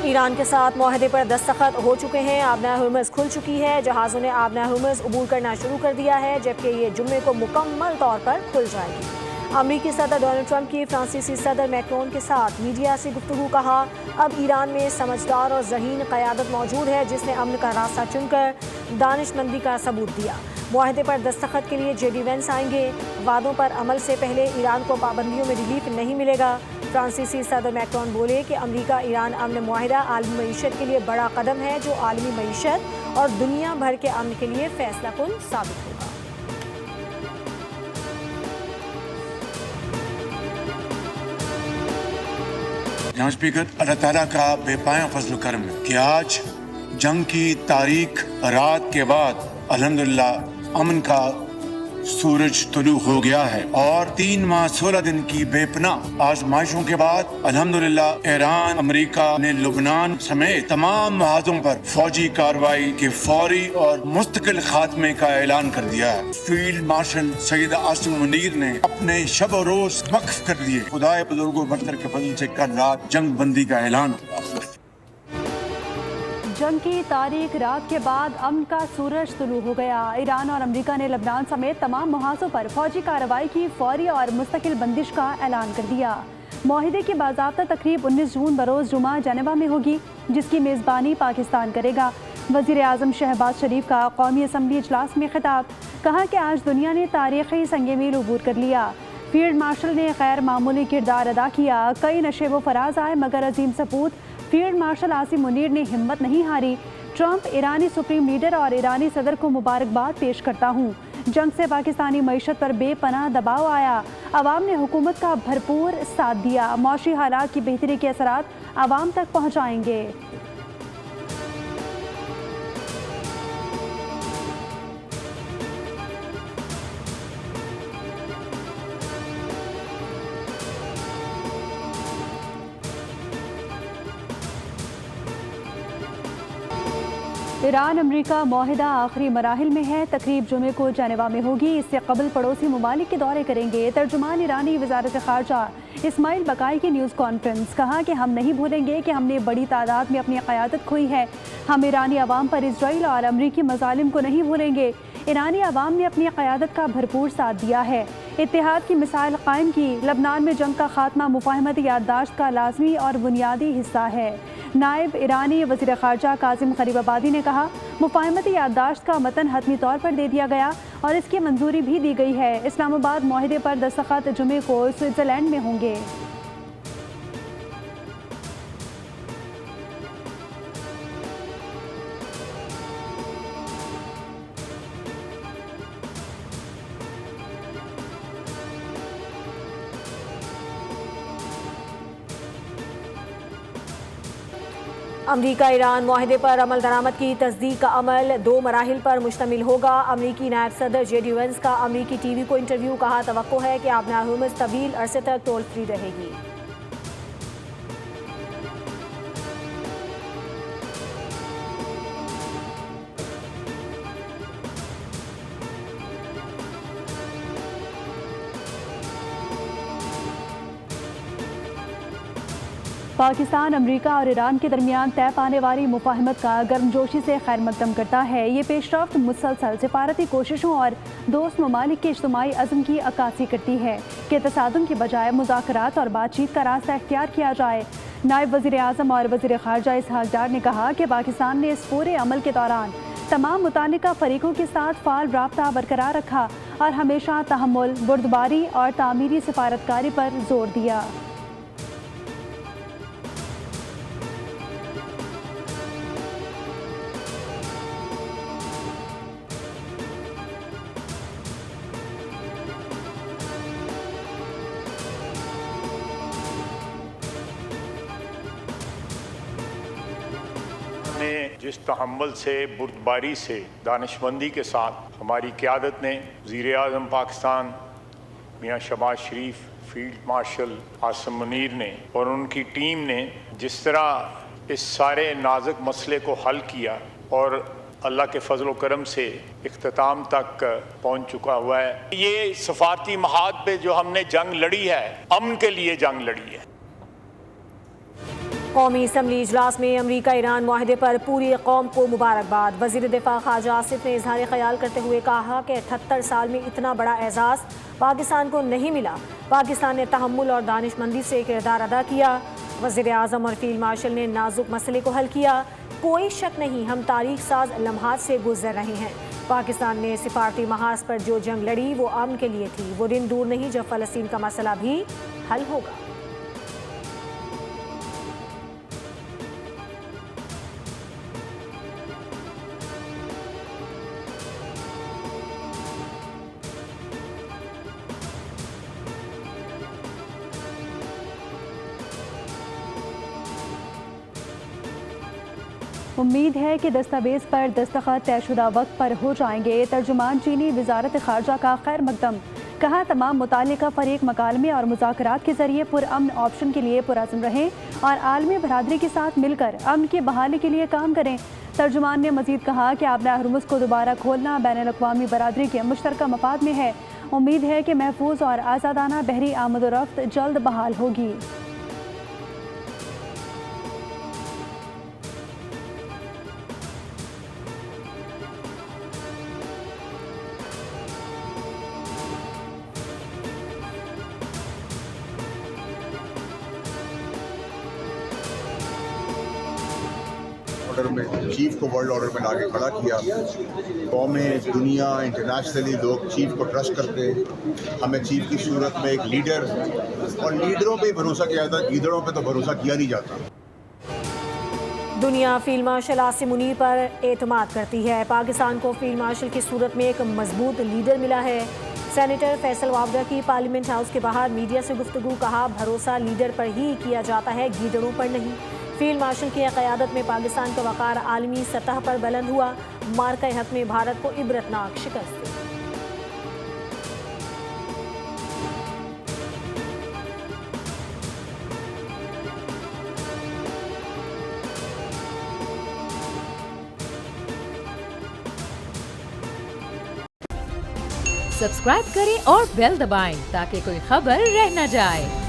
ایران کے ساتھ معاہدے پر دستخط ہو چکے ہیں، آبنۂ ہرمز کھل چکی ہے، جہازوں نے آبنۂ ہرمز عبور کرنا شروع کر دیا ہے، جبکہ یہ جمعے کو مکمل طور پر کھل جائے گی۔ امریکی صدر ڈونلڈ ٹرمپ کی فرانسیسی صدر میکرون کے ساتھ میڈیا سے گفتگو، کہا اب ایران میں سمجھدار اور ذہین قیادت موجود ہے جس نے امن کا راستہ چن کر دانش مندی کا ثبوت دیا۔ معاہدے پر دستخط کے لیے جے ڈی وینس آئیں گے، وعدوں پر عمل سے پہلے ایران کو پابندیوں میں ریلیف نہیں ملے گا۔ فرانسیسی صدر میکرون بولے کہ امریکہ ایران امن معاہدہ عالمی معیشت کے لیے بڑا قدم ہے جو عالمی معیشت اور دنیا بھر کے امن کے لیے فیصلہ کن ثابت ہوگا۔ جناب اسپیکر، اللہ تعالیٰ کا بے پایاں فضل و کرم ہے کہ آج جنگ کی تاریک رات کے بعد الحمدللہ امن کا سورج طلوع ہو گیا ہے، اور 3 ماہ 16 دن کی بے پناہ آزمائشوں کے بعد الحمدللہ ایران، امریکہ نے لبنان سمیت تمام محاذوں پر فوجی کارروائی کے فوری اور مستقل خاتمے کا اعلان کر دیا ہے۔ فیلڈ مارشل سید عاصم منیر نے اپنے شب و روز وقف کر دیے۔ خدائے بزرگ و برتر کے فضل سے کل رات جنگ بندی کا اعلان ہوا۔ جنگ کی تاریک رات کے بعد امن کا سورج طلوع ہو گیا۔ ایران اور امریکہ نے لبنان سمیت تمام محاذوں پر فوجی کارروائی کی فوری اور مستقل بندش کا اعلان کر دیا۔ معاہدے کی باضابطہ تقریب 19 جون بروز جمعہ جنیوا میں ہوگی، جس کی میزبانی پاکستان کرے گا۔ وزیر اعظم شہباز شریف کا قومی اسمبلی اجلاس میں خطاب، کہا کہ آج دنیا نے تاریخی سنگ میل عبور کر لیا۔ فیلڈ مارشل نے غیر معمولی کردار ادا کیا، کئی نشیب و فراز آئے مگر عظیم سپوت فیلڈ مارشل عاصم منیر نے ہمت نہیں ہاری۔ ٹرمپ ایرانی سپریم لیڈر اور ایرانی صدر کو مبارکباد پیش کرتا ہوں۔ جنگ سے پاکستانی معیشت پر بے پناہ دباؤ آیا، عوام نے حکومت کا بھرپور ساتھ دیا، معاشی حالات کی بہتری کے اثرات عوام تک پہنچائیں گے۔ ایران امریکہ معاہدہ آخری مراحل میں ہے، تقریب جمعے کو جنیوا میں ہوگی۔ اس سے قبل پڑوسی ممالک کے دورے کریں گے۔ ترجمان ایرانی وزارت خارجہ اسماعیل بقائی کی نیوز کانفرنس، کہا کہ ہم نہیں بھولیں گے کہ ہم نے بڑی تعداد میں اپنی قیادت کھوئی ہے، ہم ایرانی عوام پر اسرائیل اور امریکی مظالم کو نہیں بھولیں گے۔ ایرانی عوام نے اپنی قیادت کا بھرپور ساتھ دیا ہے، اتحاد کی مثال قائم کی۔ لبنان میں جنگ کا خاتمہ مفاہمت یادداشت کا لازمی اور بنیادی حصہ ہے۔ نائب ایرانی وزیر خارجہ کاظم غریب آبادی نے کہا، مفاہمتی یادداشت کا متن حتمی طور پر دے دیا گیا اور اس کی منظوری بھی دی گئی ہے۔ اسلام آباد معاہدے پر دستخط جمعے کو سوئٹزرلینڈ میں ہوں گے۔ امریکہ ایران معاہدے پر عمل درآمد کی تصدیق کا عمل 2 مراحل پر مشتمل ہوگا۔ امریکی نائب صدر جے ڈی وینس کا امریکی ٹی وی کو انٹرویو، کہا توقع ہے کہ آبنۂ ہرمز طویل عرصے تک ٹول فری رہے گی۔ پاکستان امریکہ اور ایران کے درمیان طے پانے والی مفاہمت کا گرمجوشی سے خیر مقدم کرتا ہے۔ یہ پیش رفت مسلسل سفارتی کوششوں اور دوست ممالک کے اجتماعی عزم کی عکاسی کرتی ہے کہ تصادم کی بجائے مذاکرات اور بات چیت کا راستہ اختیار کیا جائے۔ نائب وزیر اعظم اور وزیر خارجہ اسحاق ڈار نے کہا کہ پاکستان نے اس پورے عمل کے دوران تمام متعلقہ فریقوں کے ساتھ فعال رابطہ برقرار رکھا اور ہمیشہ تحمل، بردباری اور تعمیری سفارتکاری پر زور دیا۔ جس تحمل سے، بردباری سے، دانشمندی کے ساتھ ہماری قیادت نے، وزیر اعظم پاکستان میاں شہباز شریف، فیلڈ مارشل عاصم منیر نے اور ان کی ٹیم نے جس طرح اس سارے نازک مسئلے کو حل کیا اور اللہ کے فضل و کرم سے اختتام تک پہنچ چکا ہوا ہے۔ یہ سفارتی محاذ پہ جو ہم نے جنگ لڑی ہے، امن کے لیے جنگ لڑی ہے۔ قومی اسمبلی اجلاس میں امریکہ ایران معاہدے پر پوری قوم کو مبارکباد۔ وزیر دفاع خواجہ آصف نے اظہار خیال کرتے ہوئے کہا کہ 78 سال میں اتنا بڑا اعزاز پاکستان کو نہیں ملا۔ پاکستان نے تحمل اور دانش مندی سے کردار ادا کیا۔ وزیر اعظم اور فیلڈ مارشل نے نازک مسئلے کو حل کیا۔ کوئی شک نہیں، ہم تاریخ ساز لمحات سے گزر رہے ہیں۔ پاکستان نے سفارتی محاذ پر جو جنگ لڑی وہ امن کے لیے تھی۔ وہ دن دور نہیں جب فلسطین کا مسئلہ بھی حل ہوگا۔ امید ہے کہ دستاویز پر دستخط طے شدہ وقت پر ہو جائیں گے۔ ترجمان چینی وزارت خارجہ کا خیر مقدم، کہا تمام متعلقہ فریق مکالمے اور مذاکرات کے ذریعے پرامن آپشن کے لیے پرعزم رہیں اور عالمی برادری کے ساتھ مل کر امن کی بحالی کے لیے کام کریں۔ ترجمان نے مزید کہا کہ آبنۂ ہرمز کو دوبارہ کھولنا بین الاقوامی برادری کے مشترکہ مفاد میں ہے۔ امید ہے کہ محفوظ اور آزادانہ بحری آمد و رفت جلد بحال ہوگی۔ آرڈر میں چیف کو ورلڈ آرڈر میں لا کے کھڑا کیا۔ قومیں، دنیا، انٹرنیشنلی لوگ چیف کو ٹرسٹ کرتے، ہمیں چیف کی صورت میں ایک لیڈر، اور لیڈروں پہ ہی بھروسہ کیا جاتا ہے، لیڈروں پہ تو بھروسہ کیا نہیں جاتا۔ دنیا فیلڈ مارشل عاصم منیر پر اعتماد کرتی ہے۔ پاکستان کو فیلڈ مارشل کی صورت میں ایک مضبوط لیڈر ملا ہے۔ سینیٹر فیصل وابڈہ کی پارلیمنٹ ہاؤس کے باہر میڈیا سے گفتگو، کہا بھروسہ لیڈر پر ہی کیا جاتا ہے، گیدڑوں پر نہیں۔ فیلڈ مارشل کی قیادت میں پاکستان کا وقار عالمی سطح پر بلند ہوا۔ مارکہ حق میں بھارت کو عبرتناک شکست دی۔ سبسکرائب کریں اور بیل دبائیں تاکہ کوئی خبر رہ نہ جائے۔